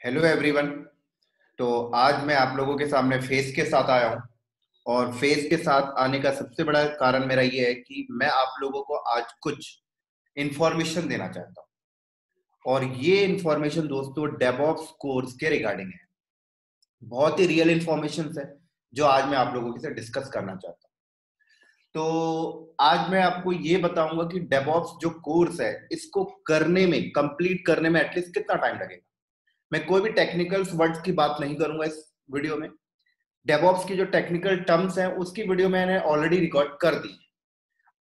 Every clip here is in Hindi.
Hello everyone. तो आज मैं आप लोगों के सामने फेस के साथ आया हूं और फेस के साथ आने का सबसे बड़ा कारण मेरा ये है कि मैं आप लोगों को आज कुछ इंफॉर्मेशन देना चाहता हूं और ये इंफॉर्मेशन दोस्तों डेवऑप्स कोर्स के रिगार्डिंग है। बहुत ही रियल इंफॉर्मेशन है जो आज मैं आप लोगों के साथ डिस्कस करना चाहता हूं। तो आज मैं आपको ये बताऊंगा कि डेवऑप्स जो कोर्स है इसको करने में कंप्लीट करने में एटलीस्ट कितना टाइम लगेगा। मैं कोई भी टेक्निकल वर्ड्स की बात नहीं करूंगा इस वीडियो में। डेवऑप्स की जो टेक्निकल टर्म्स हैं उसकी वीडियो मैंने ऑलरेडी रिकॉर्ड कर दी।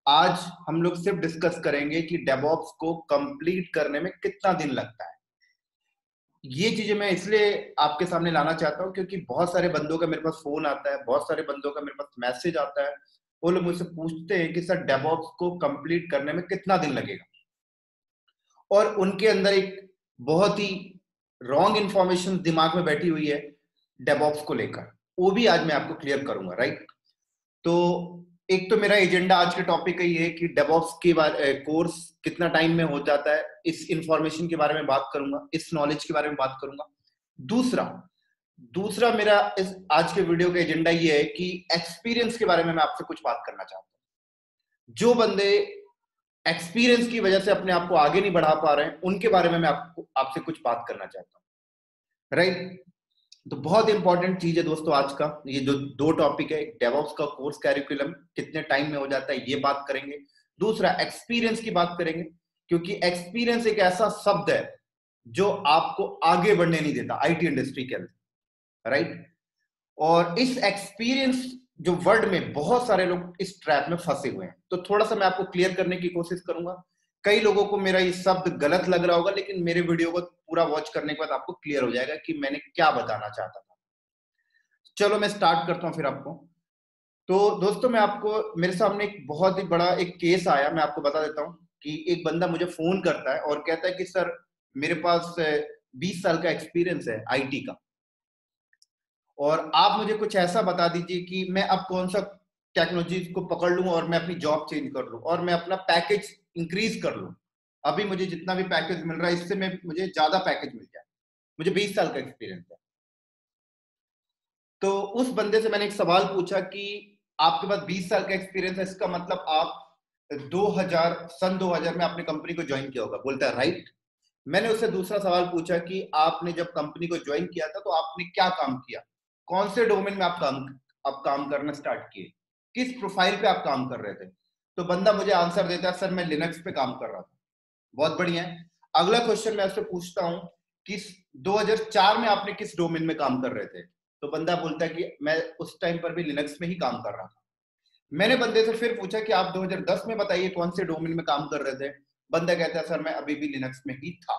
आज हम लोग सिर्फ डिस्कस करेंगे कि डेवऑप्स को कंप्लीट करने में कितना दिन लगता है। ये चीजें मैं इसलिए आपके सामने लाना चाहता हूं क्योंकि बहुत सारे बंदों का मेरे पास फोन आता है, बहुत सारे बंदों का मेरे पास मैसेज आता है। वो लोग मुझसे पूछते हैं कि सर डेवऑप्स को कंप्लीट करने में कितना दिन लगेगा, और उनके अंदर एक बहुत ही रॉन्ग इंफॉर्मेशन दिमाग में बैठी हुई है डेवऑप्स को लेकर। वो भी आज मैं आपको क्लियर करूंगा, राइट। तो एक तो मेरा एजेंडा आज के टॉपिक का ये है कि डेवऑप्स के बारे कोर्स कितना टाइम में हो जाता है, इस इंफॉर्मेशन के बारे में बात करूंगा, इस नॉलेज के बारे में बात करूंगा। दूसरा दूसरा मेरा इस आज के वीडियो का एजेंडा ये है कि एक्सपीरियंस के बारे में मैं आपसे कुछ बात करना चाहता हूं। जो बंदे एक्सपीरियंस की वजह से अपने आप को आगे नहीं बढ़ा पा रहे हैं उनके बारे में मैं आपसे कुछ बात करना चाहता हूं, राइट। तो बहुत इंपॉर्टेंट चीज है दोस्तों आज का ये जो दो टॉपिक है, डेवऑप्स का कोर्स कैरिकुलम कितने टाइम में हो जाता है ये बात करेंगे। दूसरा एक्सपीरियंस की बात करेंगे क्योंकि एक्सपीरियंस एक ऐसा शब्द है जो आपको आगे बढ़ने नहीं देता आईटी इंडस्ट्री के अंदर, राइट। और इस एक्सपीरियंस जो वर्ड में बहुत सारे लोग इस ट्रैप में फंसे हुए हैं, तो थोड़ा सा मैं आपको क्लियर करने की कोशिश करूंगा। कई लोगों को मेरा ये शब्द गलत लग रहा होगा लेकिन मेरे वीडियो को पूरा वॉच करने के बाद आपको क्लियर हो जाएगा कि मैंने क्या बताना चाहता था। चलो मैं स्टार्ट करता हूं फिर आपको। तो दोस्तों मैं आपको मेरे सामने एक बहुत ही बड़ा एक केस आया, मैं आपको बता देता हूं कि एक बंदा मुझे फोन करता है और कहता है कि सर मेरे पास 20 साल का एक्सपीरियंस है आईटी का, और आप मुझे कुछ ऐसा बता दीजिए कि मैं अब कौन सा टेक्नोलॉजी को पकड़ लूं और मैं अपनी जॉब चेंज कर लूं और मैं अपना पैकेज इंक्रीज कर लूं। अभी मुझे जितना भी पैकेज मिल रहा है इससे मैं मुझे ज्यादा पैकेज मिल जाए, मुझे 20 साल का एक्सपीरियंस है। तो उस बंदे से मैंने एक सवाल पूछा कि आपके पास 20 साल का एक्सपीरियंस है, इसका मतलब आप 2000 में आपने कंपनी को ज्वाइन किया होगा। बोलता है राइट। मैंने उससे दूसरा सवाल पूछा कि आपने जब कंपनी को ज्वाइन किया था तो आपने क्या काम किया, कौन से डोमेन में आप काम करना स्टार्ट किए, किस प्रोफाइल पे आप काम कर रहे थे। तो बंदा मुझे आंसर देता है सर मैं लिनक्स पे काम कर रहा था। बहुत बढ़िया है। अगला क्वेश्चन मैं उससे पूछता हूँ कि 2004 में आपने किस डोमेन में काम कर रहे थे। तो बंदा बोलता है कि मैं उस टाइम पर भी लिनक्स में ही काम कर रहा था। मैंने बंदे से फिर पूछा कि आप 2010 में बताइए कौन से डोमेन में काम कर रहे थे। बंदा कहता है सर मैं अभी भी लिनक्स में ही था।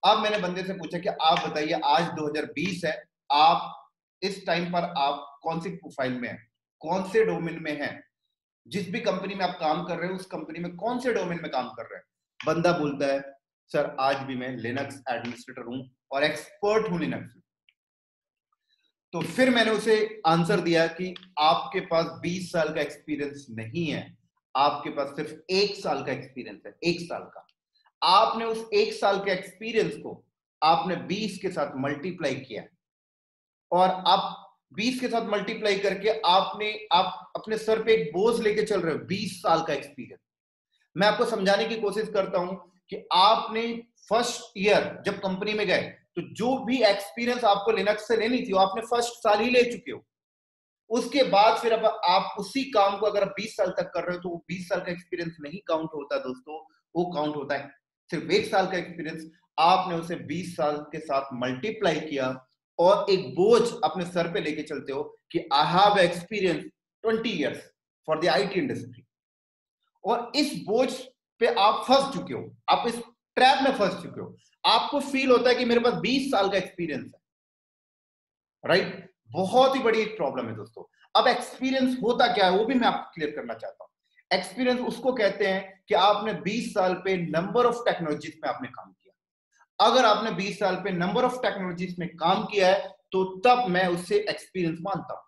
अब मैंने बंदे से पूछा कि आप बताइए आज 2020 है, आप इस टाइम पर आप कौन सी प्रोफाइल में हैं, कौन से डोमेन में हैं, जिस भी कंपनी में आप काम कर रहे हो उस कंपनी में कौन से डोमेन में काम कर रहे हैं। बंदा बोलता है सर आज भी मैं लिनक्स एडमिनिस्ट्रेटर हूं और एक्सपर्ट हूं लिनक्स में। तो फिर मैंने उसे आंसर दिया कि आपके पास 20 साल का एक्सपीरियंस नहीं है, आपके पास सिर्फ 1 साल का एक्सपीरियंस है, 1 साल का। आपने उस 1 साल के एक्सपीरियंस को आपने 20 के साथ मल्टीप्लाई किया और आप 20 के साथ मल्टीप्लाई करके आप अपने सर पे एक बोझ लेके चल रहे हो, 20 साल का एक्सपीरियंस। मैं आपको समझाने की कोशिश करता हूं कि आपने फर्स्ट ईयर जब कंपनी में गए तो जो भी एक्सपीरियंस आपको लिनक्स से लेनी थी वो आपने फर्स्ट साल ही ले चुके हो। उसके बाद फिर अब आप उसी काम को अगर 20 साल तक कर रहे हो तो वो 20 साल का एक्सपीरियंस नहीं काउंट होता दोस्तों, वो काउंट होता है सिर्फ 1 साल का एक्सपीरियंस। आपने उसे 20 साल के साथ मल्टीप्लाई किया और एक बोझ अपने सर पे लेके चलते हो कि I have experience 20 years for the IT industry. और इस बोझ पे आप फंस चुके हो, आप इस ट्रैप में फंस चुके हो। आपको फील होता है कि मेरे पास 20 साल का एक्सपीरियंस है, राइट। बहुत ही बड़ी एक प्रॉब्लम है दोस्तों। अब एक्सपीरियंस होता क्या है वो भी मैं आपको क्लियर करना चाहता हूं। एक्सपीरियंस उसको कहते हैं कि आपने 20 साल पे नंबर ऑफ टेक्नोलॉजीज में आपने काम किया। अगर आपने 20 साल पे नंबर ऑफ टेक्नोलॉजीज में काम किया है तो तब मैं उससे एक्सपीरियंस मानता हूं।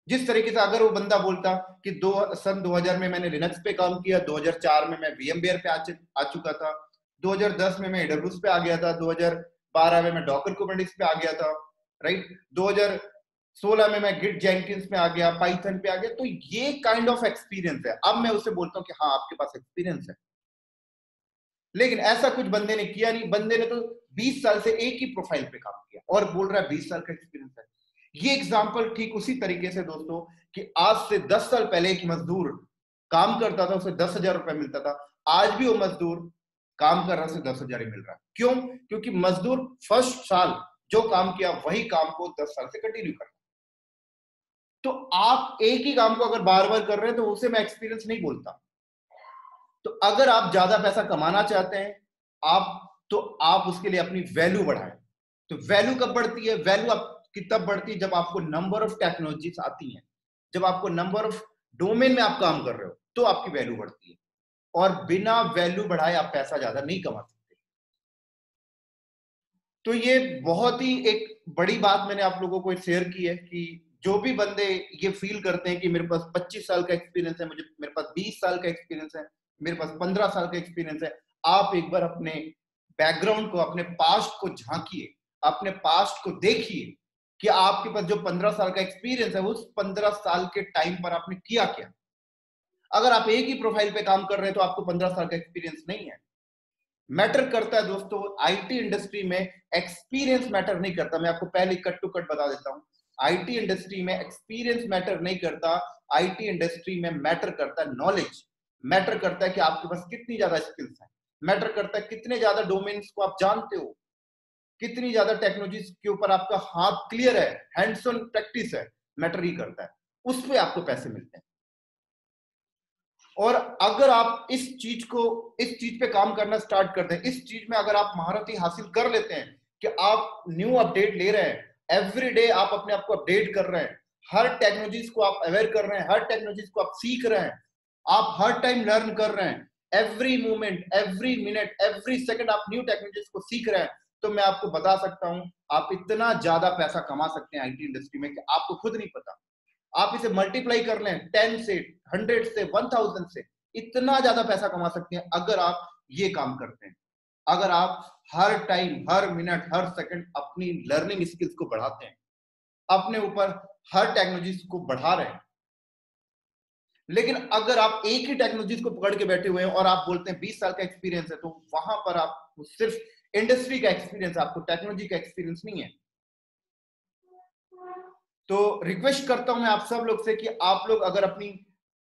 जिस तरीके से अगर वो बंदा बोलता कि सन 2000 में मैंने लिनक्स पे काम किया, 2004 में मैं वीएमवेयर पे आ चुका था, 2010 में मैं एडब्ल्यूएस पे आ गया था, 2012 में मैं डॉकर कुबरनेटिस पे आ गया था, राइट, 2016 में मैं गिट जेनकिंस में आ गया, पाइथन पे आ गया। तो ये काइंड ऑफ एक्सपीरियंस है। अब मैं उसे बोलता हूँ कि हाँ आपके पास एक्सपीरियंस है। लेकिन ऐसा कुछ बंदे ने किया नहीं। बंदे ने तो 20 साल से एक ही प्रोफाइल पे काम किया और बोल रहा है 20 साल का एक्सपीरियंस है। ये एग्जांपल ठीक उसी तरीके से दोस्तों कि आज से 10 साल पहले एक मजदूर काम करता था, उसे 10,000 रुपए मिलता था। आज भी वो मजदूर काम कर रहा है, उसे 10,000 ही मिल रहा है। क्यों? क्योंकि मजदूर फर्स्ट साल जो काम किया वही काम को 10 साल से कंटिन्यू कर रहा है। तो आप एक ही काम को अगर बार बार कर रहे हैं तो उसे मैं एक्सपीरियंस नहीं बोलता। तो अगर आप ज्यादा पैसा कमाना चाहते हैं आप उसके लिए अपनी वैल्यू बढ़ाएं। तो वैल्यू कब बढ़ती है? वैल्यू आपकी तब बढ़ती है जब आपको नंबर ऑफ टेक्नोलॉजीज आती हैं, जब आपको नंबर ऑफ डोमेन में आप काम कर रहे हो तो आपकी वैल्यू बढ़ती है। और बिना वैल्यू बढ़ाए आप पैसा ज्यादा नहीं कमा सकते। तो ये बहुत ही एक बड़ी बात मैंने आप लोगों को शेयर की है कि जो भी बंदे ये फील करते हैं कि मेरे पास 25 साल का एक्सपीरियंस है, मेरे पास 20 साल का एक्सपीरियंस है, मेरे पास 15 साल का एक्सपीरियंस है, आप एक बार अपने बैकग्राउंड को, अपने पास्ट को झांकिए, अपने पास्ट को देखिए कि आपके पास जो 15 साल का एक्सपीरियंस है उस 15 साल के टाइम पर आपने किया क्या। अगर आप एक ही प्रोफाइल पे काम कर रहे हैं तो आपको 15 साल का एक्सपीरियंस नहीं है। मैटर करता है दोस्तों, आईटी इंडस्ट्री में एक्सपीरियंस मैटर नहीं करता। मैं आपको पहले कट टू कट बता देता हूं, आईटी इंडस्ट्री में एक्सपीरियंस मैटर नहीं करता। आईटी इंडस्ट्री में मैटर करता है नॉलेज। मैटर करता है कि आपके पास कितनी ज्यादा स्किल्स हैं। मैटर करता है कितने ज्यादा डोमेन्स को आप जानते हो, कितनी ज्यादा टेक्नोलॉजीज के ऊपर आपका हाथ क्लियर है, हैंड्स ऑन प्रैक्टिस है। मैटर ही करता है, उस पे आपको पैसे मिलते हैं। और अगर आप इस चीज पे काम करना स्टार्ट कर दें, इस चीज में अगर आप महारत हासिल कर लेते हैं कि आप न्यू अपडेट ले रहे हैं, एवरी डे आप अपने आप को अपडेट कर रहे हैं, हर टेक्नोलॉजीज को आप अवेयर कर रहे हैं, हर टेक्नोलॉजीज को आप सीख रहे हैं, आप हर टाइम लर्न कर रहे हैं, every moment, every minute, every second आप न्यू टेक्नोलॉजीज को सीख रहे हैं, तो मैं आपको बता सकता हूं आप इतना ज्यादा पैसा कमा सकते हैं आईटी इंडस्ट्री में कि आपको खुद नहीं पता। आप इसे मल्टीप्लाई कर लें 10 से, 100 से, 1000 से, इतना ज्यादा पैसा कमा सकते हैं अगर आप ये काम करते हैं। अगर आप हर टाइम, हर मिनट, हर सेकंड अपनी लर्निंग स्किल्स को बढ़ाते हैं, अपने ऊपर हर टेक्नोलॉजी को बढ़ा रहे हैं। लेकिन अगर आप एक ही टेक्नोलॉजी को पकड़ के बैठे हुए हैं और आप बोलते हैं 20 साल का एक्सपीरियंस है, तो वहां पर आपको सिर्फ इंडस्ट्री का एक्सपीरियंस, आपको टेक्नोलॉजी का एक्सपीरियंस नहीं है। तो रिक्वेस्ट करता हूं मैं आप सब लोग से कि आप लोग अगर अपनी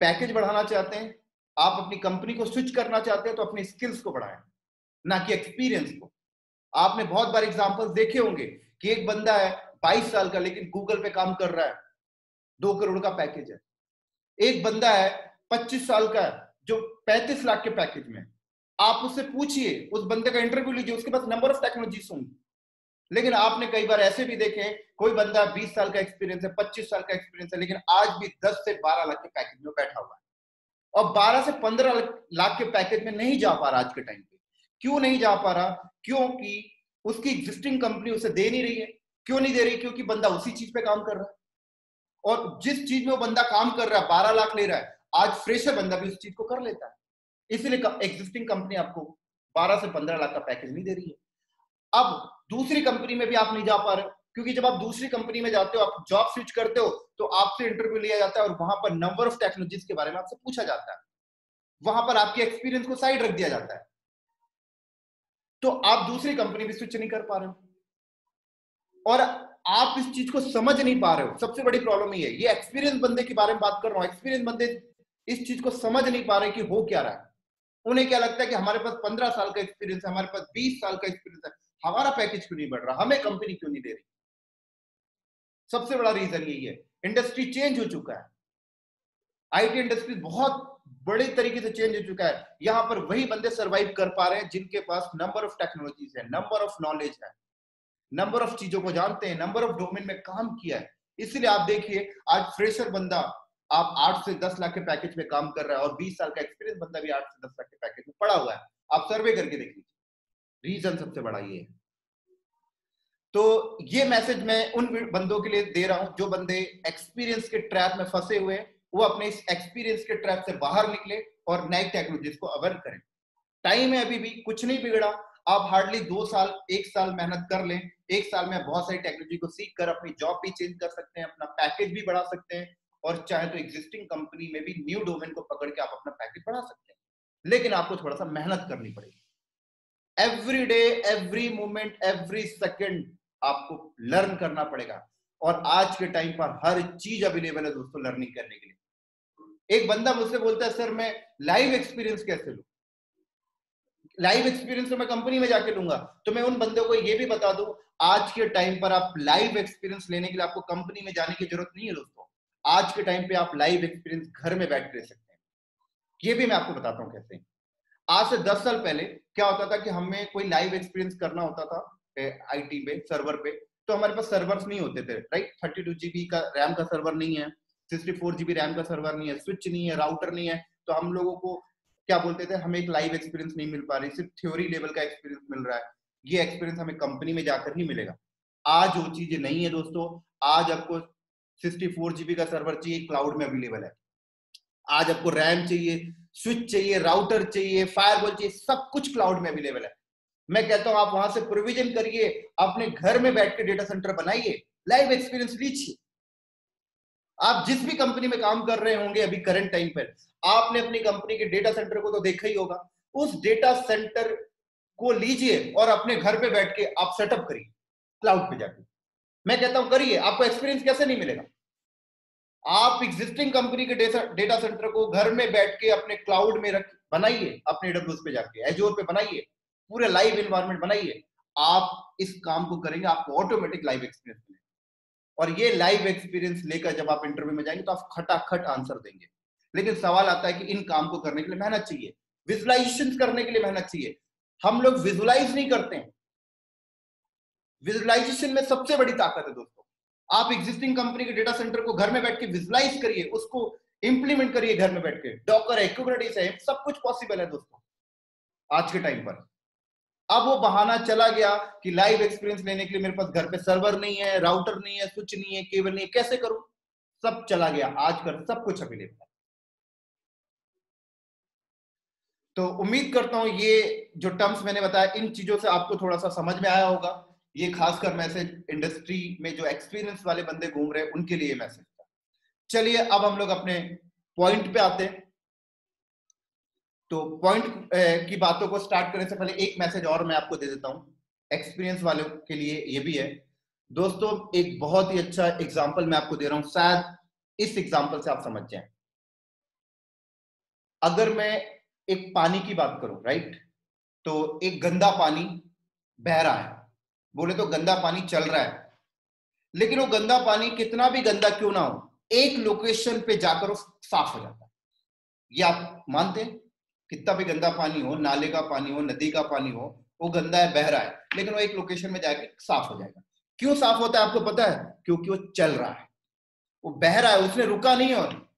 पैकेज बढ़ाना चाहते हैं, आप अपनी कंपनी को स्विच करना चाहते हैं, तो अपनी स्किल्स को बढ़ाएं, ना कि एक्सपीरियंस को। आपने बहुत बार एग्जांपल्स देखे होंगे कि एक बंदा है 22 साल का लेकिन गूगल पे काम कर रहा है, 2 करोड़ का पैकेज है। एक बंदा है 25 साल का है जो 35 लाख के पैकेज में। आप उससे पूछिए, उस बंदे का इंटरव्यू लीजिए, उसके पास नंबर ऑफ टेक्नोलॉजीज होंगी। लेकिन आपने कई बार ऐसे भी देखे, कोई बंदा 20 साल का एक्सपीरियंस है, 25 साल का एक्सपीरियंस है, लेकिन आज भी 10 से 12 लाख के पैकेज में बैठा हुआ है और 12 से 15 लाख के पैकेज में नहीं जा पा रहा आज के टाइम पे। क्यों नहीं जा पा रहा? क्योंकि उसकी एग्जिस्टिंग कंपनी उसे दे नहीं रही है। क्यों नहीं दे रही? क्योंकि बंदा उसी चीज पे काम कर रहा है, और जिस चीज में वो बंदा काम कर रहा है 12 लाख ले रहा है, आज फ्रेशर बंदा भी उस चीज को कर लेता है। इसलिए एग्जिस्टिंग कंपनी आपको 12 से 15 लाख का पैकेज नहीं दे रही है। अब दूसरी कंपनी में भी आप नहीं जा पा रहे हो, क्योंकि जब आप दूसरी कंपनी में जाते हो, आप जॉब स्विच करते हो, तो आपसे इंटरव्यू लिया जाता है और वहां पर नंबर ऑफ टेक्नोलॉजीज के बारे में आपसे पूछा जाता है। वहां पर आपके एक्सपीरियंस को साइड रख दिया जाता है, तो आप दूसरी कंपनी में स्विच नहीं कर पा रहे हो और आप इस चीज को समझ नहीं पा रहे हो। सबसे बड़ी प्रॉब्लम ये है। ये एक्सपीरियंस बंदे के बारे में बात कर रहा हूं। एक्सपीरियंस बंदे इस चीज को समझ नहीं पा रहे कि हो क्या रहा है। उन्हें क्या लगता है कि हमारे पास 15 साल का एक्सपीरियंस है, हमारे पास 20 साल का एक्सपीरियंस है, हमारा पैकेज क्यों नहीं बढ़ रहा, हमें कंपनी क्यों नहीं दे रही। सबसे बड़ा रीजन यही है। इंडस्ट्री चेंज हो चुका है, आईटी इंडस्ट्री बहुत बड़े तरीके से चेंज हो चुका है। यहां पर वही बंदे सरवाइव कर पा रहे हैं जिनके पास नंबर ऑफ टेक्नोलॉजीज है, नंबर ऑफ नॉलेज है, नंबर ऑफ चीजों को जानते हैं, नंबर ऑफ डोमेन में काम किया है। इसलिए आप देखिए, आज फ्रेशर बंदा आप 8 से 10 लाख के पैकेज में काम कर रहा है और 20 साल का एक्सपीरियंस बंदा भी 8 से 10 लाख के पैकेज में पड़ा हुआ है। आप सर्वे करके देख लीजिए, रीजन सबसे बड़ा ये है। तो ये मैसेज मैं उन बंदों के लिए दे रहा हूं जो बंदे एक्सपीरियंस के ट्रैप में फंसे हुए हैं, वो अपने इस एक्सपीरियंस के ट्रैप से बाहर निकले और नई टेक्नोलॉजीज को अवेयर करें। टाइम है, अभी भी कुछ नहीं बिगड़ा। आप हार्डली 2 साल 1 साल मेहनत कर लें, 1 साल में बहुत सारी टेक्नोलॉजी को सीख कर अपनी जॉब भी चेंज कर सकते हैं, अपना पैकेज भी बढ़ा सकते हैं, और चाहे तो एग्जिस्टिंग कंपनी में भी न्यू डोमेन को पकड़ के आप अपना पैकेज बढ़ा सकते हैं। लेकिन आपको थोड़ा सा मेहनत करनी पड़ेगी। Every day, every moment, every second आपको लर्न करना पड़ेगा, और आज के टाइम पर हर चीज अवेलेबल है दोस्तों लर्निंग करने के लिए। एक बंदा मुझसे बोलता है सर मैं लाइव एक्सपीरियंस कैसे लूं? लाइव एक्सपीरियंस तो मैं कंपनी में जाके लूंगा। तो मैं उन बंदों को ये भी बता दूं, आज के टाइम पर आप लाइव एक्सपीरियंस लेने के लिए आपको कंपनी में जाने की जरूरत नहीं है दोस्तों। आज के टाइम पे आप लाइव एक्सपीरियंस घर में बैठ ले सकते हैं। ये भी मैं आपको बताता हूं कैसे। आज से 10 साल पहले क्या होता था कि हमें कोई लाइव एक्सपीरियंस करना होता था आईटी पे, सर्वर पे, तो हमारे पास सर्वर्स नहीं होते थे, राइट। 32 GB का रैम का सर्वर नहीं है, 64 GB रैम का सर्वर नहीं है, स्विच नहीं है, राउटर नहीं है। तो हम लोगों को क्या बोलते थे, हमें एक लाइव एक्सपीरियंस नहीं मिल पा रही, सिर्फ थ्योरी लेवल का एक्सपीरियंस मिल रहा है। ये एक्सपीरियंस हमें कंपनी में जाकर ही मिलेगा। आज वो चीजें नहीं है दोस्तों। आज आपको 64 GB का सर्वर चाहिए, क्लाउड में अवेलेबल है। आज आपको रैम चाहिए, स्विच चाहिए, राउटर चाहिए, फायरवॉल चाहिए, सब कुछ क्लाउड में अवेलेबल है। मैं कहता हूं आप वहां से प्रोविजन करिए, अपने घर में बैठ के डेटा सेंटर बनाइए, लाइव एक्सपीरियंस लीजिए। आप जिस भी कंपनी में काम कर रहे होंगे अभी करंट टाइम पर, आपने अपनी कंपनी के डेटा सेंटर को तो देखा ही होगा। उस डेटा सेंटर को लीजिए और अपने घर पे बैठ के आप सेटअप करिए क्लाउड पे जाके। मैं कहता हूं करिए, आपको एक्सपीरियंस कैसे नहीं मिलेगा? आप एग्जिस्टिंग कंपनी के डेटा सेंटर को घर में बैठ के अपने क्लाउड में रख बनाइए, अपने AWS पे जाके, एजोर पे बनाइए, पूरे लाइव एनवायरनमेंट बनाइए। आप इस काम को करेंगे, आपको ऑटोमेटिक लाइव एक्सपीरियंस मिलेगा। और ये लाइव एक्सपीरियंस लेकर जब आप इंटरव्यू में जाएंगे तो आप खटाखट आंसर देंगे। लेकिन सवाल आता है कि इन काम को करने के लिए मेहनत चाहिए, विजुलाइजेशन करने के लिए मेहनत चाहिए। हम लोग विजुलाइज नहीं करते हैं। विजुलाइजेशन में सबसे बड़ी ताकत है दोस्तों। आप एग्जिस्टिंग कंपनी के डेटा सेंटर को घर में बैठ के विजुलाइज करिए, उसको इंप्लीमेंट करिए घर में बैठ के। डॉकर है, कुबरनेटिस है, सब कुछ पॉसिबल है दोस्तों आज के टाइम पर। अब वो बहाना चला गया कि लाइव एक्सपीरियंस लेने के लिए मेरे पास घर पे सर्वर नहीं है, राउटर नहीं है, स्विच नहीं है, केबल नहीं है, कैसे करूं? सब चला गया, आजकल सब कुछ अवेलेबल है। तो उम्मीद करता हूं ये जो टर्म्स मैंने बताया, इन चीजों से आपको थोड़ा सा समझ में आया होगा। ये खासकर मैसेज इंडस्ट्री में जो एक्सपीरियंस वाले बंदे घूम रहे हैं उनके लिए मैसेज था। चलिए अब हम लोग अपने पॉइंट पे आते हैं। तो पॉइंट की बातों को स्टार्ट करने से पहले एक मैसेज और मैं आपको दे देता हूं, एक्सपीरियंस वालों के लिए ये भी है दोस्तों। एक बहुत ही अच्छा एग्जांपल मैं आपको दे रहा हूं, शायद इस एग्जांपल से आप समझ जाएं। अगर मैं एक पानी की बात करूं, राइट, तो एक गंदा पानी बह रहा है, बोले तो गंदा पानी चल रहा है, लेकिन वो गंदा पानी कितना भी गंदा क्यों ना हो, एक लोकेशन पे जाकर वो साफ हो जाता है। ये आप मानते हैं? कितना भी गंदा पानी हो, नाले का पानी हो, नदी का पानी हो, वो गंदा है, बह रहा है, लेकिन वो एक लोकेशन में जाके साफ हो जाएगा। क्यों साफ होता है आपको पता है? क्योंकि वो चल रहा है, वो बह रहा है, उसने रुका नहीं। और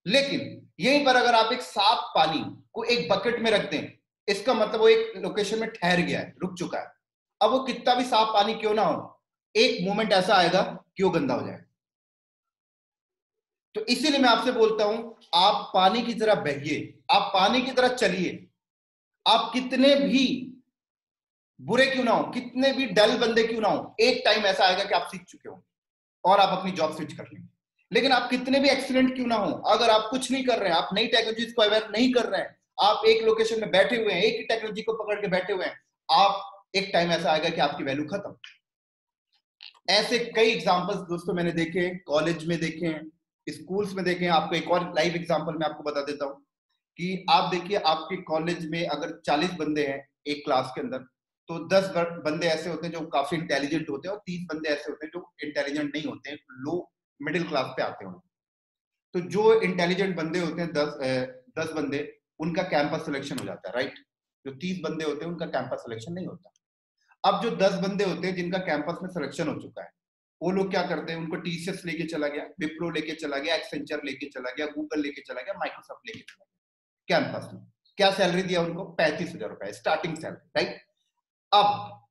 लेकिन यहीं पर अगर आप एक साफ पानी को एक बकेट में रख दें, इसका मतलब वो एक लोकेशन में ठहर गया है, रुक चुका है। अब वो कितना भी साफ पानी क्यों ना हो, एक मोमेंट ऐसा आएगा कि वो गंदा हो जाए। तो इसीलिए मैं आपसे बोलता हूं, आप पानी की तरह बहिए, आप पानी की तरह चलिए। आप कितने भी बुरे क्यों ना हो, कितने भी डल बंदे क्यों ना हो, एक टाइम ऐसा आएगा कि आप सीख चुके हो और आप अपनी जॉब स्विच कर लेंगे। लेकिन आप कितने भी एक्सीलेंट क्यों ना हो, अगर आप कुछ नहीं कर रहे हैं, आप नई टेक्नोलॉजीज को अवेयर नहीं कर रहे हैं, आप एक लोकेशन में बैठे हुए हैं, एक ही टेक्नोलॉजी को पकड़ के बैठे हुए हैं, आप एक टाइम ऐसा आएगा कि आपकी वैल्यू खत्म। ऐसे कई एग्जांपल्स दोस्तों मैंने देखे, कॉलेज में देखे हैं, स्कूल्स में देखे हैं। आपको एक और लाइव एग्जांपल मैं आपको बता देता हूं कि आप देखिए, आपके कॉलेज में अगर 40 बंदे हैं एक क्लास के अंदर, तो 10 बंदे ऐसे होते हैं जो काफी इंटेलिजेंट होते हैं और 30 बंदे ऐसे होते हैं जो इंटेलिजेंट नहीं होते हैं, लो मिडिल क्लास पे आते हैं। तो जो इंटेलिजेंट बंदे होते हैं 10 बंदे, उनका कैंपस सिलेक्शन हो जाता है, राइट। जो 30 बंदे होते हैं उनका कैंपस सिलेक्शन नहीं होता। अब जो 10 बंदे होते हैं जिनका कैंपस में सिलेक्शन हो चुका है, वो लोग क्या करते हैं, उनको टीसीएस लेके चला गया, विप्रो लेके चला गया, एक्सेंचर लेके चला गया, गूगल लेके चला गया, माइक्रोसॉफ्ट लेके चला गया कैंपस में। क्या सैलरी दिया उनको? 35,000 रुपए स्टार्टिंग सैलरी, राइट। अब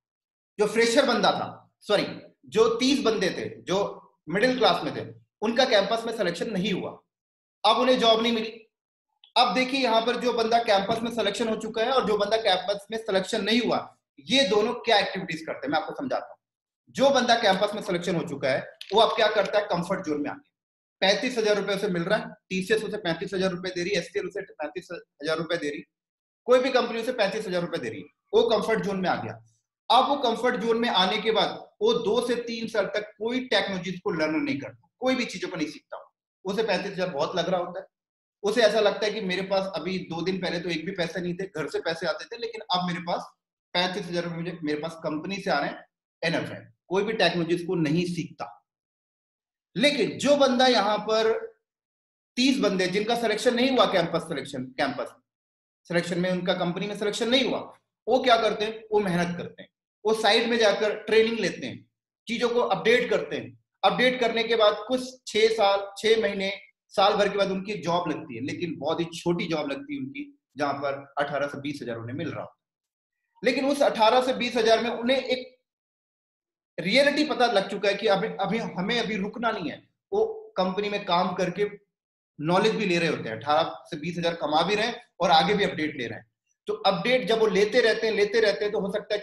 जो फ्रेशर बंदा था, सॉरी, जो 30 बंदे थे जो मिडिल क्लास में थे, उनका कैंपस में सिलेक्शन नहीं हुआ। अब उन्हें जॉब नहीं मिली, अब देखिए यहाँ पर जो बंदा कैंपस में सिलेक्शन हो चुका है और जो बंदा कैंपस में सिलेक्शन नहीं हुआ, ये दोनों क्या एक्टिविटीज करते हैं मैं आपको समझाता हूँ। जो बंदा कैंपस में सिलेक्शन हो चुका है वो अब क्या करता है, कंफर्ट जोन में आके 35,000 रुपए उसे मिल रहा है, टीसीएस उसे 35,000 रुपए दे रही है, एसटीएल उसे 35,000 रुपए दे रही, कोई भी कंपनी उसे 35,000 रुपए दे रही है, वो कंफर्ट जोन में आ गया। अब वो कंफर्ट जोन में आने के बाद वो 2 से 3 साल तक कोई टेक्नोलॉजी को लर्न नहीं करता, कोई भी चीजों को नहीं सीखता। उसे 35,000 बहुत लग रहा होता है, उसे ऐसा लगता है कि मेरे पास अभी 2 दिन पहले तो एक भी पैसे नहीं थे, घर से पैसे आते थे, लेकिन अब मेरे पास 35,000 रुपए मेरे पास कंपनी से आ रहे हैं, एनफ है, कोई भी टेक्नोलॉजी को नहीं सीखता। लेकिन जो बंदा यहाँ पर 30 बंदे जिनका सिलेक्शन नहीं हुआ, कैंपस सिलेक्शन में उनका कंपनी में सिलेक्शन नहीं हुआ, वो क्या करते हैं, वो मेहनत करते हैं, वो साइड में जाकर ट्रेनिंग लेते हैं, चीजों को अपडेट करते हैं। अपडेट करने के बाद कुछ 6 साल 6 महीने साल भर के बाद उनकी जॉब लगती है, लेकिन बहुत ही छोटी जॉब लगती है उनकी, जहां पर 18 से 20,000 उन्हें मिल रहा हो। लेकिन उस 18 से 20,000 में उन्हें एक रियलिटी पता लग चुका है कि अभी अभी हमें अभी रुकना नहीं है। वो कंपनी में काम करके नॉलेज भी ले रहे होते हैं, 18 से 20,000 कमा भी रहे हैं और आगे भी अपडेट ले रहे हैं। तो अपडेट जब वो लेते रहते हैं तो हो सकता है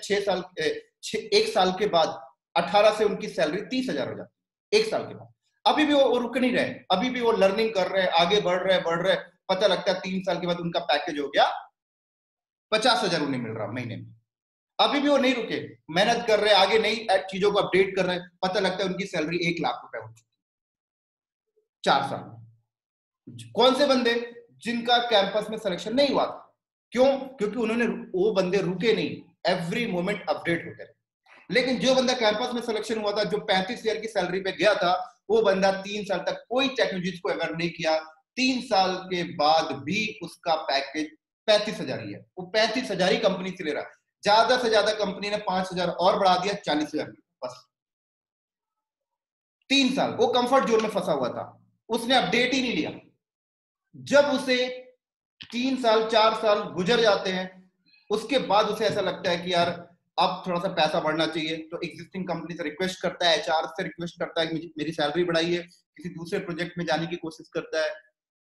1 साल के बाद 18 से उनकी सैलरी 30,000 हो जाती है, 1 साल के बाद। अभी भी वो रुक नहीं रहे, अभी भी वो लर्निंग कर रहे हैं, आगे बढ़ रहे हैं। पता लगता है 3 साल के बाद उनका पैकेज हो गया 50,000 उन्हें मिल रहा महीने में। अभी भी वो नहीं रुके, मेहनत कर रहे हैं, आगे नई चीजों को अपडेट कर रहे हैं, पता लगता है उनकी सैलरी 1 लाख रुपए हो चुकी 4 साल में। कौन से बंदे, जिनका कैंपस में सिलेक्शन नहीं हुआ था। क्यों? क्योंकि उन्होंने, वो बंदे रुके नहीं, एवरी मोमेंट अपडेट होते रहे। लेकिन जो बंदा कैंपस में सिलेक्शन हुआ था, जो 35,000 की सैलरी पे गया था, वो बंदा 3 साल तक कोई टेक्नोलॉजी को अवेयर नहीं किया, 3 साल के बाद भी उसका पैकेज 35,000 ही है। वो 35,000 ही कंपनी से ले रहा है, ज्यादा से ज्यादा कंपनी ने 5,000 और बढ़ा दिया, 40,000 बस। 3 साल वो कंफर्ट जोन में फंसा हुआ था, उसने अपडेट ही नहीं लिया। जब उसे 3 साल 4 साल गुजर जाते हैं, उसके बाद उसे ऐसा लगता है कि यार अब थोड़ा सा पैसा बढ़ना चाहिए, तो एग्जिस्टिंग कंपनी से रिक्वेस्ट करता है, एचआर से रिक्वेस्ट करता है कि मेरी सैलरी बढ़ाइए, किसी दूसरे प्रोजेक्ट में जाने की कोशिश करता है,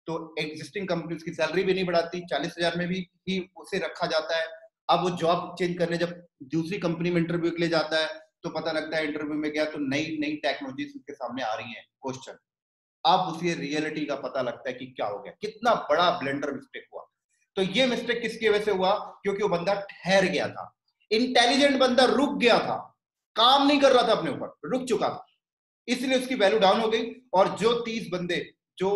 तो एग्जिस्टिंग कंपनी उसकी सैलरी भी नहीं बढ़ाती, 40,000 में भी ही उसे रखा जाता है। अब वो जॉब चेंज करने जब दूसरी कंपनी में इंटरव्यू के लिए जाता है, तो पता लगता है इंटरव्यू में गया तो नई नई टेक्नोलॉजी उसके सामने आ रही है, क्वेश्चन। अब उसे रियलिटी का पता लगता है कि क्या हो गया, कितना बड़ा ब्लेंडर मिस्टेक हुआ। तो ये मिस्टेक किसकी वजह से हुआ? क्योंकि वो बंदा ठहर गया था, इंटेलिजेंट बंदा रुक गया था, काम नहीं कर रहा था अपने ऊपर, रुक चुका था, इसलिए उसकी वैल्यू डाउन हो गई। और जो 30 बंदे जो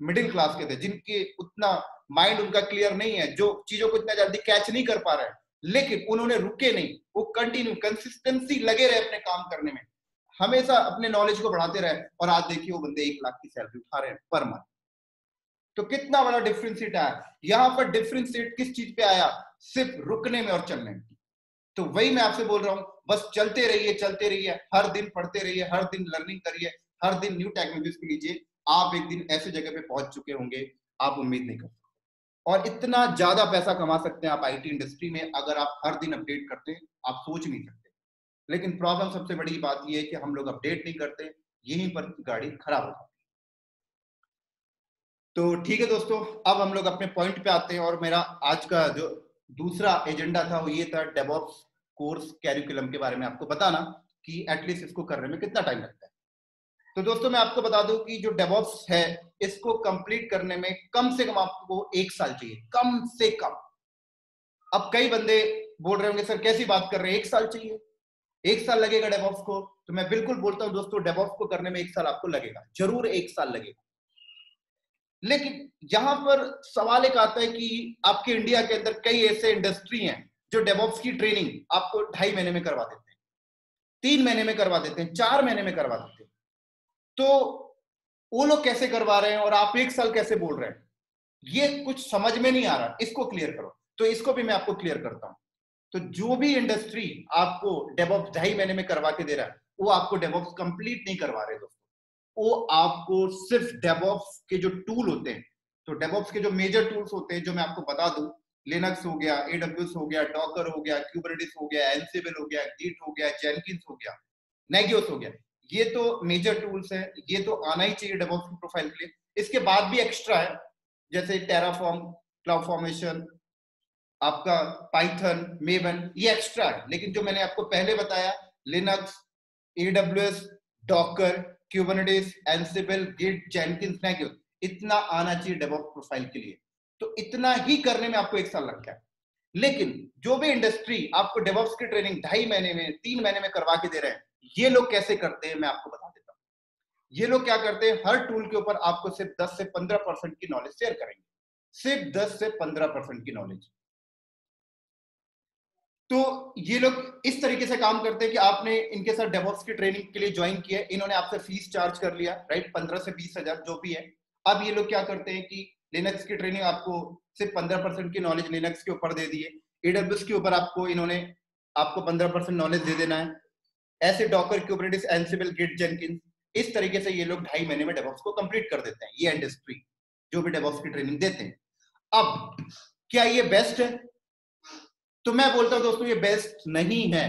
मिडिल क्लास के थे, जिनके उतना माइंड उनका क्लियर नहीं है, जो चीजों को इतना जल्दी कैच नहीं कर पा रहे हैं, लेकिन उन्होंने रुके नहीं, वो कंटिन्यू कंसिस्टेंसी लगे रहे अपने काम करने में, हमेशा अपने नॉलेज को बढ़ाते रहे, और आज देखिए वो बंदे 1 लाख की सैलरी उठा रहे हैं पर मंथ। तो कितना बड़ा डिफरेंशिएट आया यहाँ पर। डिफरेंशिएट किस चीज पे आया? सिर्फ रुकने में और चलने में। तो वही मैं आपसे बोल रहा हूं, बस चलते रहिए, हर दिन पढ़ते रहिए, हर दिन लर्निंग करिए, हर दिन न्यू टेक्नोलॉजीज को लीजिए। आप एक दिन ऐसे जगह पे पहुंच चुके होंगे, आप उम्मीद नहीं कर सकते। और इतना ज्यादा पैसा कमा सकते हैं आप आईटी इंडस्ट्री में, अगर आप हर दिन अपडेट करते हैं, आप सोच नहीं सकते। लेकिन प्रॉब्लम सबसे बड़ी बात यह है कि हम लोग अपडेट नहीं करते, यहीं पर गाड़ी खराब हो जाती है। तो ठीक है दोस्तों, अब हम लोग अपने पॉइंट पे आते हैं, और मेरा आज का जो दूसरा एजेंडा था वो ये था, डेवऑप्स कोर्स कैरिकुलम के बारे में आपको बताना कि एटलीस्ट इसको करने में कितना टाइम लगता है। तो दोस्तों मैं आपको बता दूं कि जो डेवऑप्स है, इसको कंप्लीट करने में कम से कम आपको 1 साल चाहिए, कम से कम। अब कई बंदे बोल रहे होंगे, सर कैसी बात कर रहे हैं, 1 साल चाहिए, 1 साल लगेगा डेवऑप्स को? तो मैं बिल्कुल बोलता हूं दोस्तों, डेवऑप्स को करने में 1 साल आपको लगेगा, जरूर 1 साल लगेगा। लेकिन यहां पर सवाल एक आता है कि आपके इंडिया के अंदर कई ऐसे इंडस्ट्री हैं जो डेवऑप्स की ट्रेनिंग आपको 2.5 महीने में करवा देते हैं, 3 महीने में करवा देते हैं, 4 महीने में करवा देते हैं। तो वो लोग कैसे करवा रहे हैं और आप 1 साल कैसे बोल रहे हैं? ये कुछ समझ में नहीं आ रहा, इसको क्लियर करो। तो इसको भी मैं आपको क्लियर करता हूं। तो जो भी इंडस्ट्री आपको डेवऑप्स 2.5 महीने में करवा के दे रहा है, वो आपको डेवऑप्स कंप्लीट नहीं करवा रहे दोस्तों। वो आपको सिर्फ डेवऑप्स के जो टूल होते हैं, तो डेवऑप्स के जो मेजर टूल्स होते हैं, जो मैं आपको बता दूं, लिनक्स हो गया, एडब्ल्यूएस हो गया, डॉकर हो गया, क्यूबरनेटिस हो गया, एनसिबल हो गया, गिट हो गया, जेनकिंस हो गया, नेगियोस हो गया, ये तो मेजर टूल्स हैं, ये तो आना ही चाहिए डेवऑप्स की प्रोफाइल के लिए। इसके बाद भी एक्स्ट्रा है, जैसे टेराफॉर्म, क्लाउड फॉर्मेशन, आपका पाइथन, मेवन, ये एक्स्ट्रा है। लेकिन जो मैंने आपको पहले बताया, Linux, AWS, Docker, Kubernetes, Ansible, Git, Jenkins, मैक्यूस, इतना आना चाहिए डेवऑप्स प्रोफाइल के लिए। तो इतना ही करने में आपको 1 साल लगता है। लेकिन जो भी इंडस्ट्री आपको डेवऑप्स की ट्रेनिंग 2.5 महीने में, 3 महीने में करवा के दे रहे हैं, ये लोग कैसे करते हैं मैं आपको बता देता हूँ। ये लोग क्या करते हैं, हर टूल के ऊपर आपको सिर्फ 10 से 15% की नॉलेज शेयर करेंगे, सिर्फ 10 से 15% की नॉलेज। तो ये लोग इस तरीके से काम करते हैं कि आपने इनके साथ डेवऑप्स की ट्रेनिंग के लिए ज्वाइन किया, इन्होंने आपसे फीस चार्ज कर लिया, राइट, 15 से 20 हजार जो भी है। अब ये लोग क्या करते हैं कि लिनक्स की ट्रेनिंग आपको सिर्फ 15% की नॉलेज लिनक्स के ऊपर दे दी है, एडब्ल्यूएस के ऊपर आपको इन्होंने आपको 15% नॉलेज दे देना है, ऐसे Docker, Kubernetes, Ansible, Git, Jenkins, इस तरीके से ये लोग 2.5 महीने में डेवऑप्स को कंप्लीट कर देते हैं, ये इंडस्ट्री जो भी डेवऑप्स की ट्रेनिंग देते हैं। अब क्या ये बेस्ट है? तो मैं बोलता हूं दोस्तों ये बेस्ट नहीं है।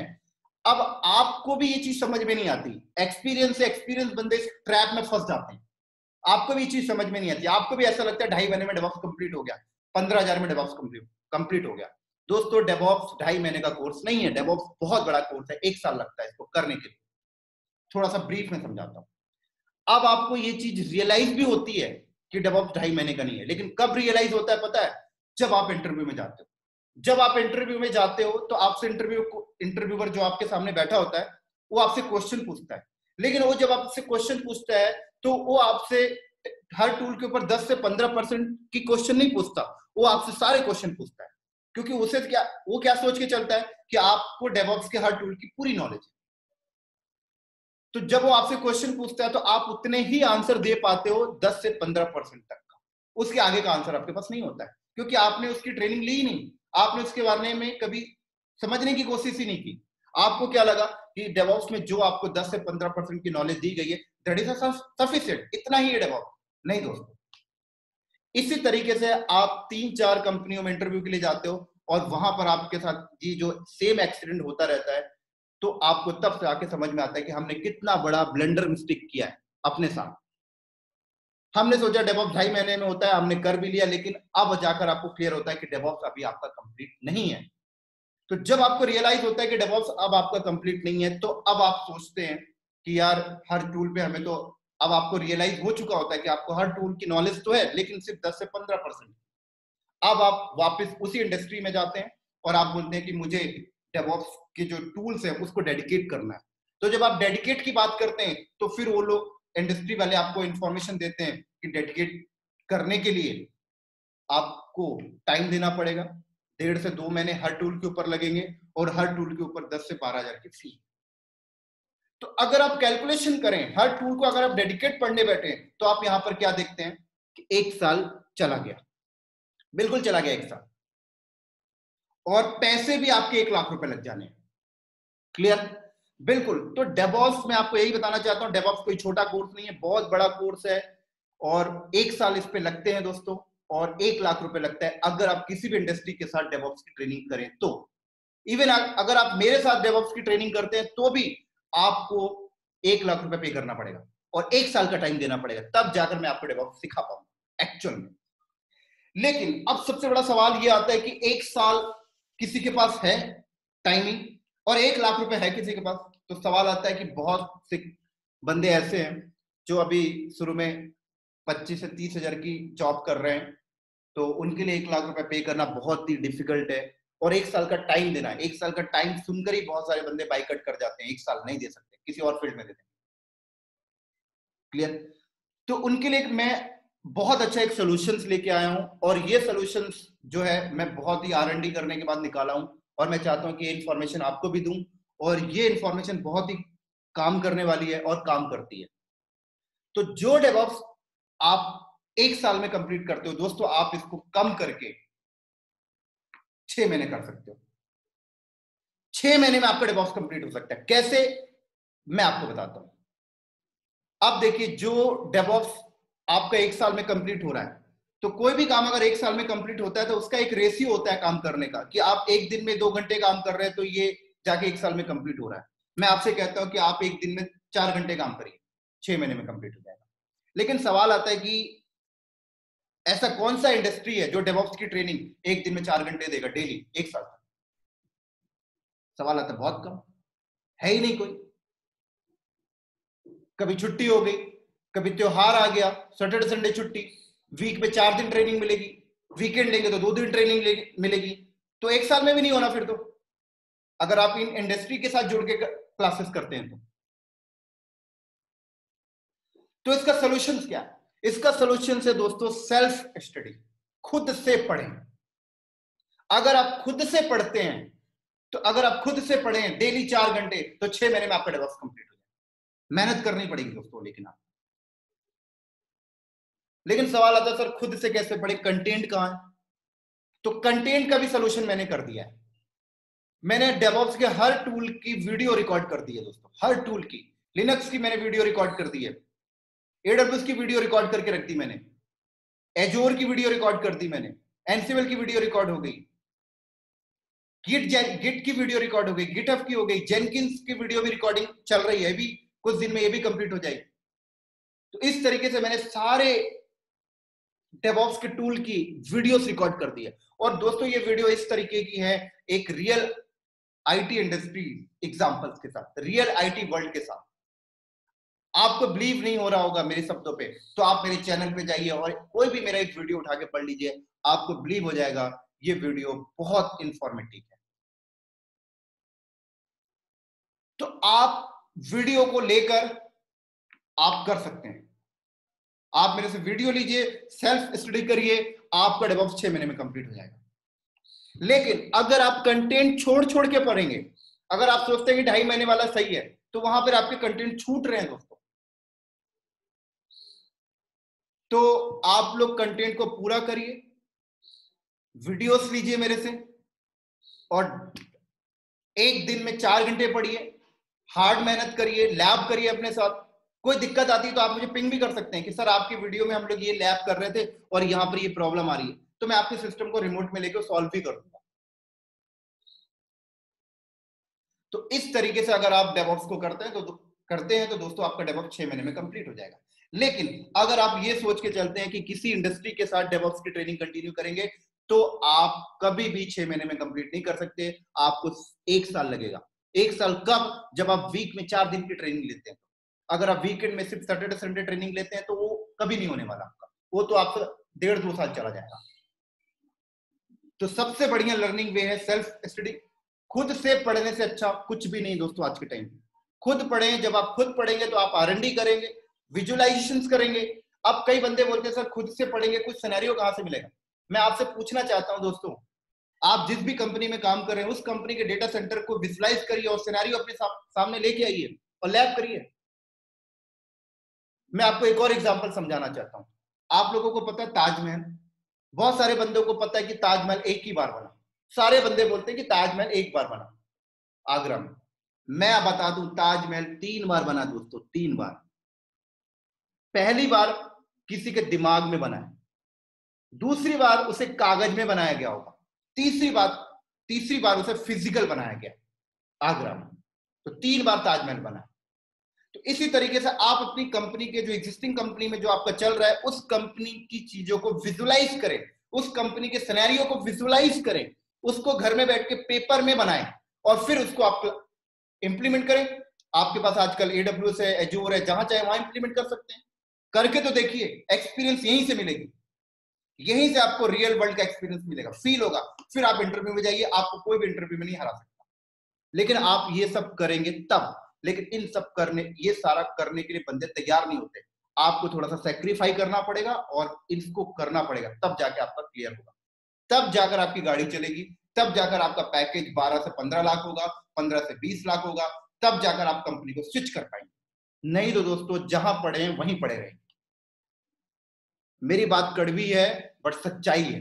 अब आपको भी ये चीज समझ में नहीं आती, एक्सपीरियंस से एक्सपीरियंस बंदे इस ट्रैप में फंस जाते हैं, आपको भी ये चीज समझ में नहीं आती, आपको भी ऐसा लगता है 2.5 महीने में डेवऑप्स कंप्लीट हो गया, 15,000 में डेवऑप्स कंप्लीट हो गया। दोस्तों डेवऑप्स 2.5 महीने का कोर्स नहीं है, डेवऑप्स बहुत बड़ा कोर्स है, 1 साल लगता है इसको करने के लिए। थोड़ा सा ब्रीफ में समझाता हूं। अब आपको ये चीज रियलाइज भी होती है कि डेवऑप्स 2.5 महीने का नहीं है, लेकिन कब रियलाइज होता है पता है? जब आप इंटरव्यू में जाते हो। जब आप इंटरव्यू में जाते हो तो आपसे इंटरव्यूअर जो आपके सामने बैठा होता है वो आपसे क्वेश्चन पूछता है, लेकिन वो जब आपसे क्वेश्चन पूछता है तो वो आपसे हर टूल के ऊपर 10 से 15% की क्वेश्चन नहीं पूछता, वो आपसे सारे क्वेश्चन पूछता है, क्योंकि उसे क्या, वो क्या सोच के चलता है कि आपको डेवऑप्स के हर टूल की पूरी नॉलेज है। तो जब वो आपसे क्वेश्चन पूछता है तो आप उतने ही आंसर दे पाते हो 10 से 15% तक का, उसके आगे का आंसर आपके पास नहीं होता है, क्योंकि आपने उसकी ट्रेनिंग ली ही नहीं, आपने उसके बारे में कभी समझने की कोशिश ही नहीं की। आपको क्या लगा कि डेवऑप्स में जो आपको 10 से 15% की नॉलेज दी गई है दैट इज सफिशिएंट, इतना ही है डेवऑप्स। नहीं दोस्तों, इसी तरीके से आप 3-4 कंपनियों में इंटरव्यू के लिए जाते हो और वहां पर आपके साथ ये जो सेम एक्सीडेंट होता रहता है, तो आपको तब से आके समझ में आता है कि हमने कितना बड़ा ब्लंडर मिस्टेक किया है अपने साथ। हमने सोचा डेवऑप्स 2.5 महीने में होता है, हमने कर भी लिया, लेकिन अब जाकर आपको क्लियर होता है कि डेवऑप्स अभी आपका कंप्लीट नहीं है। तो जब आपको रियलाइज होता है कि डेवऑप्स अब आपका कंप्लीट नहीं है, तो अब आप सोचते हैं कि यार हर टूल पे हमें तो, अब आपको रियलाइज हो चुका होता है कि आपको हर टूल की नॉलेज तो है लेकिन सिर्फ 10 से 15%। अब आप वापस उसी इंडस्ट्री में जाते हैं और आप बोलते हैं कि मुझे डेवऑप्स के जो टूल्स हैं उसको डेडिकेट करना है। तो जब आप डेडिकेट की बात करते हैं तो फिर वो लोग इंडस्ट्री वाले आपको इंफॉर्मेशन देते हैं कि डेडिकेट करने के लिए आपको टाइम देना पड़ेगा, 1.5 से 2 महीने हर टूल के ऊपर लगेंगे और हर टूल के ऊपर 10 से 12,000 की फी। तो अगर आप कैलकुलेशन करें हर टूल को, अगर आप डेडिकेट पढ़ने बैठे तो आप यहां पर क्या देखते हैं कि 1 साल चला गया, बिल्कुल चला गया 1 साल, और पैसे भी आपके 1 लाख रुपए लग जाने। क्लियर? बिल्कुल। तो डेवऑप्स में आपको यही बताना चाहता हूं, डेवऑप्स कोई छोटा कोर्स नहीं है, बहुत बड़ा कोर्स है और 1 साल इस पे लगते हैं दोस्तों, और 1 लाख रुपए लगता है अगर आप किसी भी इंडस्ट्री के साथ डेवऑप्स की ट्रेनिंग करें तो। इवन अगर आप मेरे साथ डेवऑप्स की ट्रेनिंग करते हैं तो भी आपको 1 लाख रुपए पे करना पड़ेगा और 1 साल का टाइम देना पड़ेगा, तब जाकर मैं आपको डेवऑप्स सिखा पाऊंगा एक्चुअल में। लेकिन अब सबसे बड़ा सवाल ये आता है कि 1 साल किसी के पास है टाइमिंग और 1 लाख रुपए है किसी के पास, तो सवाल आता है कि बहुत से बंदे ऐसे हैं जो अभी शुरू में 25 से 30 हजार की जॉब कर रहे हैं, तो उनके लिए 1 लाख रुपए पे करना बहुत ही डिफिकल्ट है, और 1 साल का टाइम देना है। 1 साल का टाइम सुनकर ही बहुत सारे बंदे बाइकआउट कर जाते हैं, 1 साल नहीं दे सकते, किसी और फील्ड में देते हैं। क्लियर? तो उनके लिए मैं बहुत अच्छा एक सॉल्यूशंस लेके आया हूं, और ये सॉल्यूशंस जो है मैं बहुत ही R&D करने के बाद निकाला हूं, और मैं चाहता हूं कि ये इन्फॉर्मेशन आपको भी दूं, और ये इन्फॉर्मेशन बहुत ही काम करने वाली है और काम करती है। तो जो डेवऑप्स आप 1 साल में कंप्लीट करते हो दोस्तों, आप इसको कम करके 6 महीने कर सकते हो। 6 महीने में आपका डेवऑप्स कंप्लीट हो सकता है। कैसे? मैं आपको बताता हूं। अब देखिए, जो डेवऑप्स आपका 1 साल में कंप्लीट हो रहा है, तो कोई भी काम अगर 1 साल में कंप्लीट होता है तो उसका एक रेशियो होता है काम करने का, कि आप एक दिन में 2 घंटे काम कर रहे हैं तो ये जाके 1 साल में कंप्लीट हो रहा है। मैं आपसे कहता हूं कि आप एक दिन में 4 घंटे काम करिए, 6 महीने में कंप्लीट हो जाएगा। लेकिन सवाल आता है कि ऐसा कौन सा इंडस्ट्री है जो डेवऑप्स की ट्रेनिंग एक दिन में 4 घंटे देगा डेली, एक साल तक? सवाल आता है, बहुत कम, है ही नहीं कोई। कभी छुट्टी हो गई, कभी त्योहार आ गया, सैटरडे संडे छुट्टी, वीक में 4 दिन ट्रेनिंग मिलेगी, वीकेंड लेंगे तो 2 दिन ट्रेनिंग मिलेगी, तो एक साल में भी नहीं होना फिर तो, अगर आप इन इंडस्ट्री के साथ जुड़ के क्लासेस करते हैं तो इसका सोल्यूशन क्या है? इसका सोल्यूशन है दोस्तों सेल्फ स्टडी, खुद से पढ़ें। अगर आप खुद से पढ़ते हैं, तो अगर आप खुद से पढ़ें डेली 4 घंटे, तो 6 महीने में आपका डेवॉप्स कंप्लीट हो जाए। मेहनत करनी पड़ेगी दोस्तों, लेकिन सवाल आता है सर खुद से कैसे पढ़े, कंटेंट कहां है? तो कंटेंट का भी सोल्यूशन मैंने कर दिया है। मैंने डेवऑप्स के हर टूल की वीडियो रिकॉर्ड कर दी है दोस्तों, हर टूल की। लिनक्स की मैंने वीडियो रिकॉर्ड कर दी है, एडब्ल्यूएस की वीडियो रिकॉर्ड करके रख दी मैंने, एजोर की वीडियो रिकॉर्ड कर दी मैंने, एनसीएल की वीडियो रिकॉर्ड हो गई, गिट की वीडियो रिकॉर्ड हो गई, गिटहब की हो गई, जेनकिंस की वीडियो भी रिकॉर्डिंग चल रही है, अभी कुछ दिन में ये भी कंप्लीट हो जाएगी। तो इस तरीके से मैंने सारे डेवऑप्स के टूल की वीडियोस रिकॉर्ड कर दी है। और दोस्तों ये वीडियो इस तरीके की है, एक रियल आईटी इंडस्ट्री एग्जांपल्स के साथ, रियल आईटी वर्ल्ड के साथ। आपको बिलीव नहीं हो रहा होगा मेरे शब्दों पे, तो आप मेरे चैनल पे जाइए और कोई भी मेरा एक वीडियो उठा के पढ़ लीजिए, आपको बिलीव हो जाएगा ये वीडियो बहुत इंफॉर्मेटिव है। तो आप वीडियो को लेकर आप कर सकते हैं, आप मेरे से वीडियो लीजिए, सेल्फ स्टडी करिए, आपका डेवऑप्स 6 महीने में कंप्लीट हो जाएगा। लेकिन अगर आप कंटेंट छोड़ छोड़ के पढ़ेंगे, अगर आप सोचते हैं कि 2.5 महीने वाला सही है, तो वहां पर आपके कंटेंट छूट रहे हैं दोस्तों। तो आप लोग कंटेंट को पूरा करिए, वीडियोस लीजिए मेरे से, और एक दिन में 4 घंटे पढ़िए, हार्ड मेहनत करिए, लैब करिए अपने साथ। कोई दिक्कत आती है तो आप मुझे पिंग भी कर सकते हैं कि सर आपकी वीडियो में हम लोग ये लैब कर रहे थे और यहाँ पर ये प्रॉब्लम आ रही है, तो मैं आपके सिस्टम को रिमोट में लेकर सॉल्व भी कर दूंगा। तो इस तरीके से अगर आप डेवऑप्स को करते हैं तो दोस्तों आपका डेवऑप्स 6 महीने में कंप्लीट हो जाएगा। लेकिन अगर आप ये सोच के चलते हैं कि किसी इंडस्ट्री के साथ डेवऑप्स की ट्रेनिंग कंटिन्यू करेंगे, तो आप कभी भी 6 महीने में कंप्लीट नहीं कर सकते, आपको 1 साल लगेगा। 1 साल कब? जब आप वीक में 4 दिन की ट्रेनिंग लेते हैं। अगर आप वीकेंड में सिर्फ सैटरडे संडे ट्रेनिंग लेते हैं तो वो कभी नहीं होने वाला आपका, वो तो आपका 1.5-2 साल चला जाएगा। तो सबसे बढ़िया लर्निंग वे है सेल्फ स्टडी। खुद से पढ़ने से अच्छा कुछ भी नहीं दोस्तों आज के टाइम में। खुद पढ़ें, जब आप खुद पढ़ेंगे तो आप R&D करेंगे, विजुअलाइजेशंस करेंगे। अब कई बंदे बोलते हैं सर खुद से पढ़ेंगे, कुछ सिनेरियो कहां से मिलेगा? मैं आपसे पूछना चाहता हूं दोस्तों, आप जिस भी कंपनी में काम कर रहे हैं उस कंपनी के डेटा सेंटर को विजुअलाइज करिए और सिनेरियो अपने सामने लेके आइए और लैब करिए। मैं आपको एक और एग्जांपल समझाना चाहता हूं। आप लोगों को पता है ताजमहल, बहुत सारे बंदों को पता है कि ताजमहल एक ही बार बना। सारे बंदे बोलते हैं कि ताजमहल एक बार बना आगरा में। मैं बता दूं ताजमहल 3 बार बना दोस्तों, 3 बार। पहली बार किसी के दिमाग में बना है, दूसरी बार उसे कागज में बनाया गया होगा, तीसरी बार उसे फिजिकल बनाया गया आगरा में। तो 3 बार ताजमहल बना है। तो इसी तरीके से आप अपनी कंपनी के जो एग्जिस्टिंग कंपनी में जो आपका चल रहा है उस कंपनी की चीजों को विजुअलाइज करें, उस कंपनी के सिनेरियो को विजुअलाइज करें, उसको घर में बैठ के पेपर में बनाएं और फिर उसको आप इंप्लीमेंट करें। आपके पास आजकल AWS है, एजोर है, जहां चाहे वहां इंप्लीमेंट कर सकते हैं। करके तो देखिए, एक्सपीरियंस यहीं से मिलेगी, यहीं से आपको रियल वर्ल्ड का एक्सपीरियंस मिलेगा, फील होगा। फिर आप इंटरव्यू में जाइए, आपको कोई भी इंटरव्यू में नहीं हरा सकता। लेकिन आप ये सब करेंगे तब, लेकिन इन सब करने, ये सारा करने के लिए बंदे तैयार नहीं होते। आपको थोड़ा सा सेक्रीफाई करना पड़ेगा और इसको करना पड़ेगा, तब जाके आपका क्लियर होगा, तब जाकर आपकी गाड़ी चलेगी, तब जाकर आपका पैकेज 12 से 15 लाख होगा, 15 से 20 लाख होगा, तब जाकर आप कंपनी को स्विच कर पाएंगे। नहीं तो दोस्तों जहां पड़े हैं वहीं पड़े रहेंगे। मेरी बात कड़वी है बट सच्चाई है।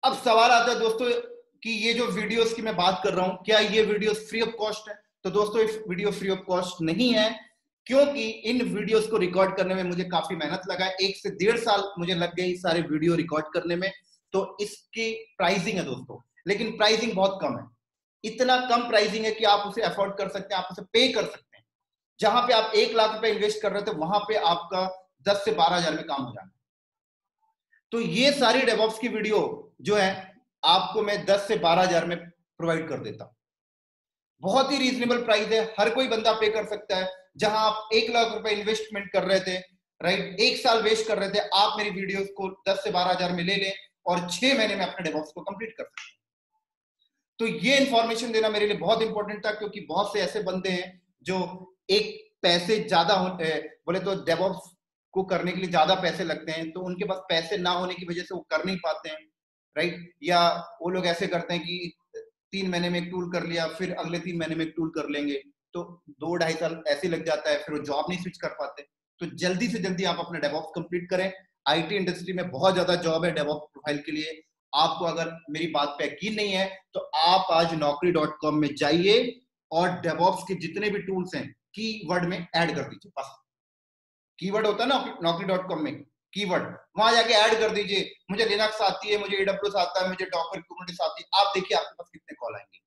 अब सवाल आता है दोस्तों कि ये जो वीडियोस की मैं बात कर रहा हूं, क्या ये वीडियोस फ्री ऑफ कॉस्ट है? तो दोस्तों इस वीडियो फ्री ऑफ कॉस्ट नहीं है, क्योंकि इन वीडियोस को रिकॉर्ड करने में मुझे काफी मेहनत लगा है। 1 से 1.5 साल मुझे लग गई सारे वीडियो रिकॉर्ड करने में। तो इसकी प्राइसिंग है दोस्तों, लेकिन प्राइसिंग बहुत कम है। इतना कम प्राइसिंग है कि आप उसे अफोर्ड कर सकते हैं, आप उसे पे कर सकते हैं। जहां पे आप 1 लाख रुपए इन्वेस्ट कर रहे थे, वहां पे आपका 10 से 12 हजार में काम हो जाना है। तो ये सारी डेवऑप्स की वीडियो जो है आपको मैं 10 से 12,000 में प्रोवाइड कर देता हूं। बहुत ही रीजनेबल प्राइस है, हर कोई बंदा पे कर सकता है। जहां आप 1 लाख रुपए इन्वेस्टमेंट कर रहे थे, राइट, 1 साल वेस्ट कर रहे थे, आप मेरी वीडियोस को 10 से 12,000 में ले लें और 6 महीने में अपने डेवऑप्स को कंप्लीट कर सकते हैं। तो ये इंफॉर्मेशन देना मेरे लिए बहुत इंपॉर्टेंट था, क्योंकि बहुत से ऐसे बंदे हैं जो एक पैसे ज्यादा बोले तो डेवऑप्स को करने के लिए ज्यादा पैसे लगते हैं, तो उनके पास पैसे ना होने की वजह से वो कर नहीं पाते हैं, राइट। या वो लोग ऐसे करते हैं कि 3 महीने में एक टूल कर लिया, फिर अगले 3 महीने में एक टूल कर लेंगे, तो 2-2.5 साल ऐसे लग जाता है, फिर वो जॉब नहीं स्विच कर पाते। तो जल्दी से जल्दी आप अपना डेवऑप्स कंप्लीट करें। आईटी इंडस्ट्री में बहुत ज्यादा जॉब है डेवऑप्स प्रोफाइल के लिए। आपको अगर मेरी बात पे यकीन नहीं है तो आप आज naukri.com में जाइए और डेवऑप्स के जितने भी टूल्स हैं कीवर्ड में ऐड कर दीजिए। बस कीवर्ड होता है ना naukri.com में, कीवर्ड, वहां जाके ऐड कर दीजिए। मुझे लिनक्स आती है, मुझे AWS आता है, मुझे डॉकर कुबरनेटिस आती है। आप देखिए आपके पास कितने कॉल आएंगे।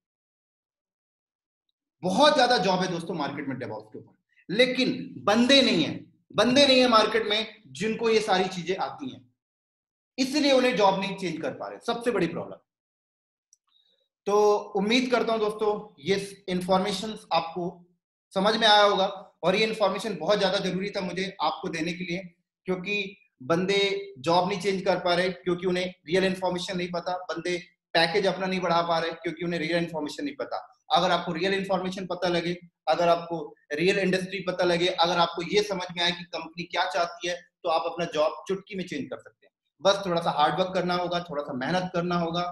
बहुत ज्यादा जॉब है दोस्तों मार्केट में डेवऑप्स के ऊपर, लेकिन बंदे नहीं है, बंदे नहीं है मार्केट में जिनको ये सारी चीजें आती हैं, इसलिए उन्हें जॉब नहीं चेंज कर पा रहे। सबसे बड़ी प्रॉब्लम। तो उम्मीद करता हूं दोस्तों ये इंफॉर्मेशन आपको समझ में आया होगा, और ये इंफॉर्मेशन बहुत ज्यादा जरूरी था मुझे आपको देने के लिए, क्योंकि बंदे जॉब नहीं चेंज कर पा रहे क्योंकि उन्हें रियल इंफॉर्मेशन नहीं पता। बंदे पैकेज अपना नहीं बढ़ा पा रहे क्योंकि उन्हें रियल इंफॉर्मेशन नहीं पता। अगर आपको रियल इंफॉर्मेशन पता लगे, अगर आपको रियल इंडस्ट्री पता लगे, अगर आपको ये समझ में आए कि कंपनी क्या चाहती है, तो आप अपना जॉब चुटकी में चेंज कर सकते हैं। बस थोड़ा सा हार्डवर्क करना होगा, थोड़ा सा मेहनत करना होगा,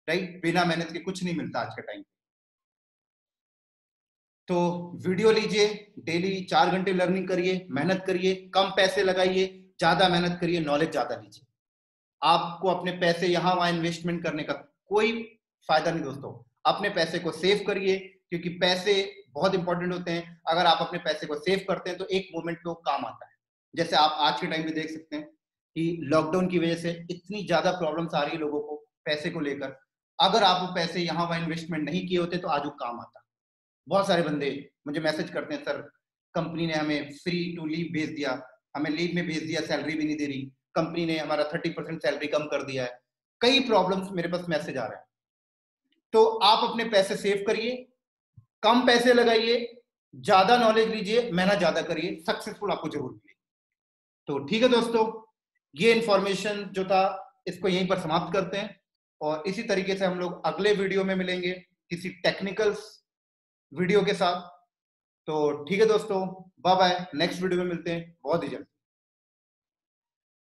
राइट। बिना मेहनत के कुछ नहीं मिलता आज के टाइम। तो वीडियो लीजिए, डेली 4 घंटे लर्निंग करिए, मेहनत करिए, कम पैसे लगाइए, ज्यादा मेहनत करिए, नॉलेज ज्यादा लीजिए। आपको अपने पैसे यहाँ वहां इन्वेस्टमेंट करने का कोई फायदा नहीं दोस्तों। अपने पैसे को सेव करिए, क्योंकि पैसे बहुत इंपॉर्टेंट होते हैं। अगर आप अपने पैसे को सेव करते हैं तो एक मोमेंट पे वो काम आता है। जैसे आप आज के टाइम में देख सकते हैं कि लॉकडाउन की वजह से इतनी ज्यादा प्रॉब्लम्स आ रही है लोगों को पैसे को लेकर। अगर आप वो पैसे यहाँ वहां इन्वेस्टमेंट नहीं किए होते तो आज वो काम आता। बहुत सारे बंदे मुझे मैसेज करते हैं, सर कंपनी ने हमें फ्री टू लीव भेज दिया, हमें लीव में भेज दिया, सैलरी भी नहीं दे रही, कंपनी ने हमारा 30% सैलरी कम कर दिया है। कई प्रॉब्लम्स मेरे पास मैसेज आ रहे हैं। तो आप अपने पैसे सेव करिए, कम पैसे लगाइए, ज्यादा नॉलेज लीजिए, मेहनत ज्यादा करिए, सक्सेसफुल आपको जरूर मिलेगी। तो ठीक है दोस्तों, ये इंफॉर्मेशन जो था इसको यहीं पर समाप्त करते हैं, और इसी तरीके से हम लोग अगले वीडियो में मिलेंगे किसी टेक्निकल वीडियो के साथ। तो ठीक है दोस्तों, बाय बाय, नेक्स्ट वीडियो में मिलते हैं बहुत ही जल्द।